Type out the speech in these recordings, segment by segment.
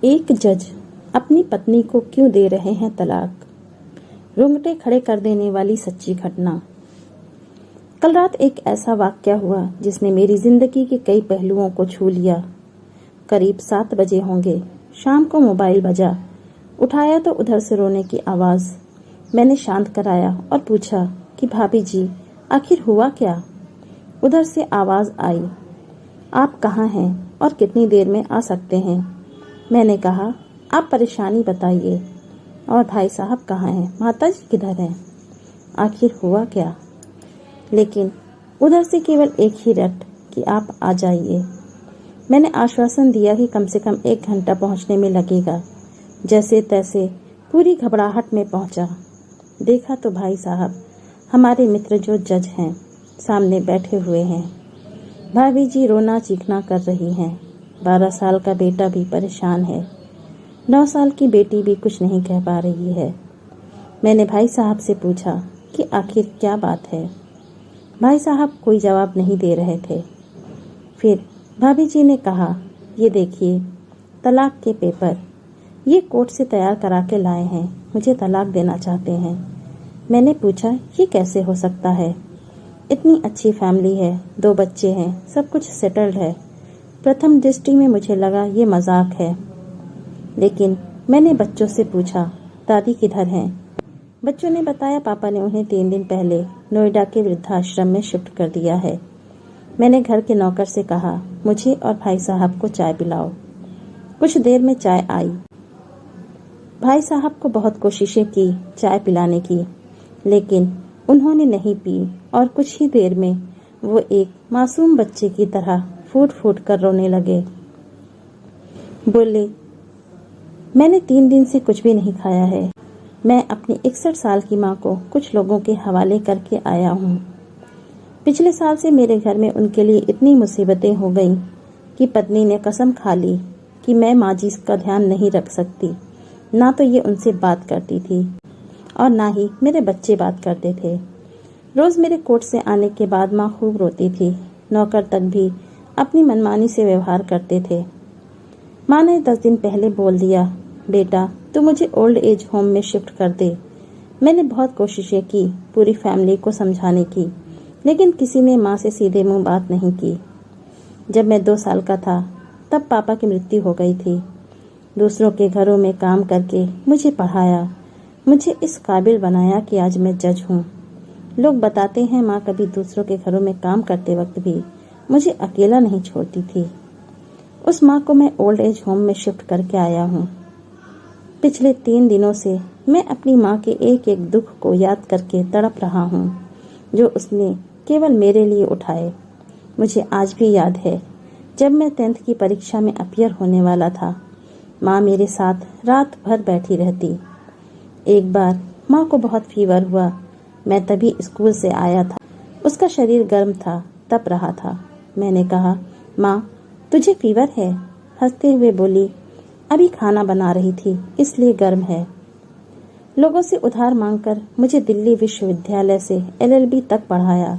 एक जज अपनी पत्नी को क्यों दे रहे हैं तलाक, रोंगटे खड़े कर देने वाली सच्ची घटना। कल रात एक ऐसा वाकया हुआ जिसने मेरी जिंदगी के कई पहलुओं को छू लिया। करीब 7 बजे होंगे। शाम को मोबाइल बजा। उठाया तो उधर से रोने की आवाज। मैंने शांत कराया और पूछा कि भाभी जी, आखिर हुआ क्या। उधर से आवाज आई, आप कहाँ हैं और कितनी देर में आ सकते हैं। मैंने कहा, आप परेशानी बताइए। और भाई साहब कहाँ हैं, माता जी किधर हैं, आखिर हुआ क्या। लेकिन उधर से केवल एक ही रट कि आप आ जाइए। मैंने आश्वासन दिया कि कम से कम 1 घंटा पहुंचने में लगेगा। जैसे तैसे पूरी घबराहट में पहुंचा। देखा तो भाई साहब, हमारे मित्र जो जज हैं, सामने बैठे हुए हैं। भाभी जी रोना चीखना कर रही हैं। 12 साल का बेटा भी परेशान है। 9 साल की बेटी भी कुछ नहीं कह पा रही है। मैंने भाई साहब से पूछा कि आखिर क्या बात है। भाई साहब कोई जवाब नहीं दे रहे थे। फिर भाभी जी ने कहा, ये देखिए तलाक के पेपर, ये कोर्ट से तैयार करा के लाए हैं, मुझे तलाक देना चाहते हैं। मैंने पूछा, ये कैसे हो सकता है, इतनी अच्छी फैमिली है, 2 बच्चे हैं, सब कुछ सेटल्ड है। प्रथम दृष्टि में मुझे लगा ये मजाक है। लेकिन मैंने बच्चों से पूछा, दादी किधर हैं। बच्चों ने बताया पापा ने उन्हें 3 दिन पहले नोएडा के वृद्धाश्रम में शिफ्ट कर दिया है। मैंने घर के नौकर से कहा, मुझे और भाई साहब को चाय पिलाओ। कुछ देर में चाय आई। भाई साहब को बहुत कोशिशें की चाय पिलाने की, लेकिन उन्होंने नहीं पी और कुछ ही देर में वो एक मासूम बच्चे की तरह फूट फूट कर रोने लगे। बोले, मैंने 3 दिन से कुछ भी नहीं खाया है। मैं अपनी 61 साल की माँ को कुछ लोगों के हवाले करके आया हूँ। पिछले साल से मेरे घर में उनके लिए इतनी मुसीबतें हो गईं कि पत्नी ने कसम खा ली कि मैं माँ जी का ध्यान नहीं रख सकती। ना तो ये उनसे बात करती थी और ना ही मेरे बच्चे बात करते थे। रोज मेरे कोर्ट से आने के बाद माँ खूब रोती थी। नौकर तक भी अपनी मनमानी से व्यवहार करते थे। माँ ने 10 दिन पहले बोल दिया, बेटा तू मुझे ओल्ड एज होम में शिफ्ट कर दे। मैंने बहुत कोशिशें की पूरी फैमिली को समझाने की, लेकिन किसी ने माँ से सीधे मुंह बात नहीं की। जब मैं 2 साल का था तब पापा की मृत्यु हो गई थी। दूसरों के घरों में काम करके मुझे पढ़ाया, मुझे इस काबिल बनाया कि आज मैं जज हूँ। लोग बताते हैं माँ कभी दूसरों के घरों में काम करते वक्त भी मुझे अकेला नहीं छोड़ती थी। उस माँ को मैं ओल्ड एज होम में शिफ्ट करके आया हूँ। पिछले 3 दिनों से मैं अपनी माँ के एक एक दुख को याद करके तड़प रहा हूँ, जो उसने केवल मेरे लिए उठाए। मुझे आज भी याद है, जब मैं 10th की परीक्षा में अपीयर होने वाला था, माँ मेरे साथ रात भर बैठी रहती। एक बार माँ को बहुत फीवर हुआ। मैं तभी स्कूल से आया था। उसका शरीर गर्म था, तप रहा था। मैंने कहा, माँ तुझे फीवर है। हंसते हुए बोली, अभी खाना बना रही थी इसलिए गर्म है। लोगों से उधार मांगकर मुझे दिल्ली विश्वविद्यालय से LLB तक पढ़ाया।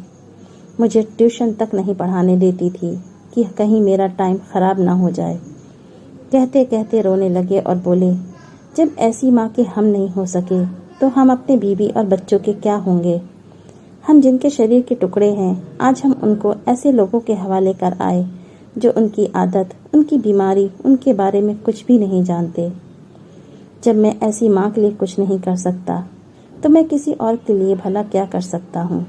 मुझे ट्यूशन तक नहीं पढ़ाने देती थी कि कहीं मेरा टाइम खराब ना हो जाए। कहते कहते रोने लगे और बोले, जब ऐसी माँ के हम नहीं हो सके तो हम अपने बीवी और बच्चों के क्या होंगे। हम जिनके शरीर के टुकड़े हैं, आज हम उनको ऐसे लोगों के हवाले कर आए जो उनकी आदत, उनकी बीमारी, उनके बारे में कुछ भी नहीं जानते। जब मैं ऐसी माँ के लिए कुछ नहीं कर सकता तो मैं किसी और के लिए भला क्या कर सकता हूँ।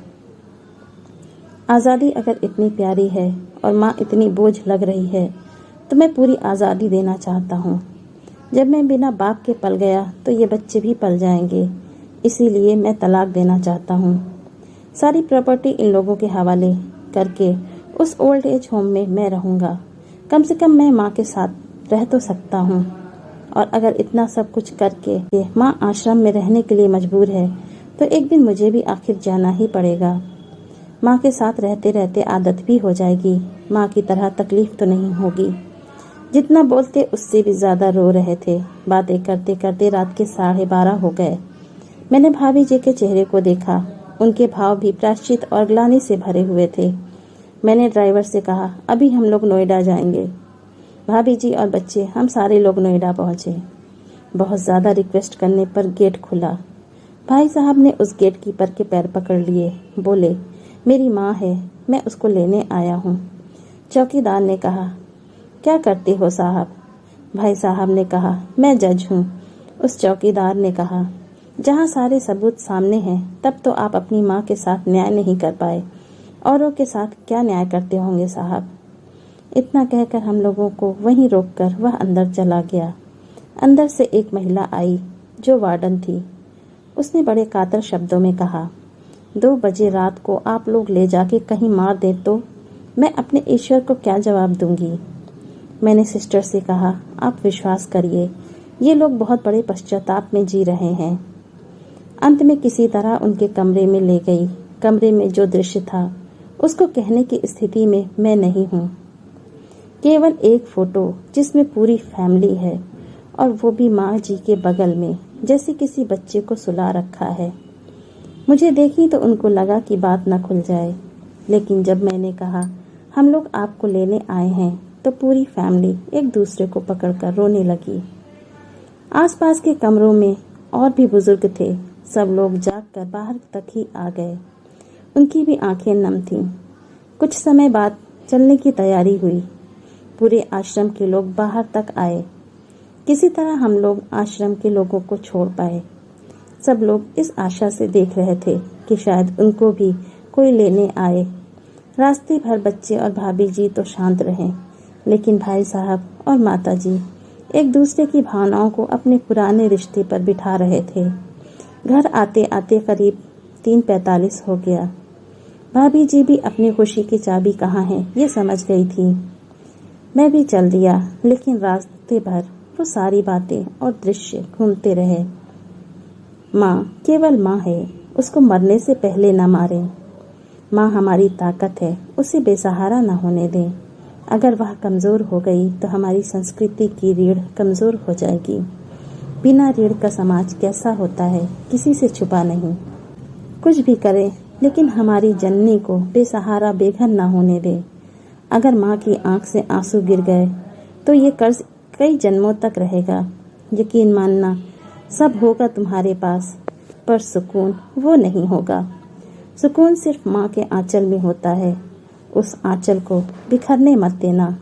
आज़ादी अगर इतनी प्यारी है और माँ इतनी बोझ लग रही है तो मैं पूरी आज़ादी देना चाहता हूँ। जब मैं बिना बाप के पल गया तो ये बच्चे भी पल जाएंगे। इसीलिए मैं तलाक देना चाहता हूँ। सारी प्रॉपर्टी इन लोगों के हवाले करके उस ओल्ड एज होम में मैं रहूँगा। कम से कम मैं माँ के साथ रह तो सकता हूँ। और अगर इतना सब कुछ करके माँ आश्रम में रहने के लिए मजबूर है तो एक दिन मुझे भी आखिर जाना ही पड़ेगा। माँ के साथ रहते रहते आदत भी हो जाएगी। माँ की तरह तकलीफ तो नहीं होगी। जितना बोलते उससे भी ज्यादा रो रहे थे। बातें करते करते रात के 12:30 हो गए। मैंने भाभी जी के चेहरे को देखा। उनके भाव भी प्रायश्चित और ग्लानि से भरे हुए थे। मैंने ड्राइवर से कहा, अभी हम लोग नोएडा जाएंगे। भाभी जी और बच्चे, हम सारे लोग नोएडा पहुंचे। बहुत ज़्यादा रिक्वेस्ट करने पर गेट खुला। भाई साहब ने उस गेट कीपर के पैर पकड़ लिए। बोले, मेरी माँ है, मैं उसको लेने आया हूँ। चौकीदार ने कहा, क्या करते हो साहब? भाई साहब ने कहा, मैं जज हूँ। उस चौकीदार ने कहा, जहाँ सारे सबूत सामने हैं तब तो आप अपनी माँ के साथ न्याय नहीं कर पाए, औरों के साथ क्या न्याय करते होंगे साहब। इतना कहकर हम लोगों को वहीं रोककर वह अंदर चला गया। अंदर से एक महिला आई जो वार्डन थी। उसने बड़े कातर शब्दों में कहा, 2 बजे रात को आप लोग ले जाके कहीं मार दे तो मैं अपने ईश्वर को क्या जवाब दूंगी। मैंने सिस्टर से कहा, आप विश्वास करिए, ये लोग बहुत बड़े पश्चाताप में जी रहे हैं। अंत में किसी तरह उनके कमरे में ले गई। कमरे में जो दृश्य था उसको कहने की स्थिति में मैं नहीं हूँ। केवल एक फोटो जिसमें पूरी फैमिली है, और वो भी माँ जी के बगल में, जैसे किसी बच्चे को सुला रखा है। मुझे देखी तो उनको लगा कि बात न खुल जाए, लेकिन जब मैंने कहा हम लोग आपको लेने आए हैं तो पूरी फैमिली एक दूसरे को पकड़कर रोने लगी। आसपास के कमरों में और भी बुजुर्ग थे। सब लोग जागकर बाहर तक ही आ गए। उनकी भी आंखें नम थीं। कुछ समय बाद चलने की तैयारी हुई। पूरे आश्रम के लोग बाहर तक आए। किसी तरह हम लोग आश्रम के लोगों को छोड़ पाए। सब लोग इस आशा से देख रहे थे कि शायद उनको भी कोई लेने आए। रास्ते भर बच्चे और भाभी जी तो शांत रहे, लेकिन भाई साहब और माता जी एक दूसरे की भावनाओं को अपने पुराने रिश्ते पर बिठा रहे थे। घर आते आते करीब 3:45 हो गया। भाभी जी भी अपनी खुशी की चाबी कहाँ है ये समझ गई थी। मैं भी चल दिया, लेकिन रास्ते भर वो सारी बातें और दृश्य घूमते रहे। माँ केवल माँ है, उसको मरने से पहले न मारें। माँ हमारी ताकत है, उसे बेसहारा न होने दें। अगर वह कमज़ोर हो गई तो हमारी संस्कृति की रीढ़ कमज़ोर हो जाएगी। बिना रीढ़ का समाज कैसा होता है, किसी से छुपा नहीं। कुछ भी करें, लेकिन हमारी जननी को बेसहारा बेघर न होने दें। अगर माँ की आंख से आंसू गिर गए तो ये कर्ज कई जन्मों तक रहेगा। यकीन मानना, सब होगा तुम्हारे पास, पर सुकून वो नहीं होगा। सुकून सिर्फ माँ के आंचल में होता है। उस आंचल को बिखरने मत देना।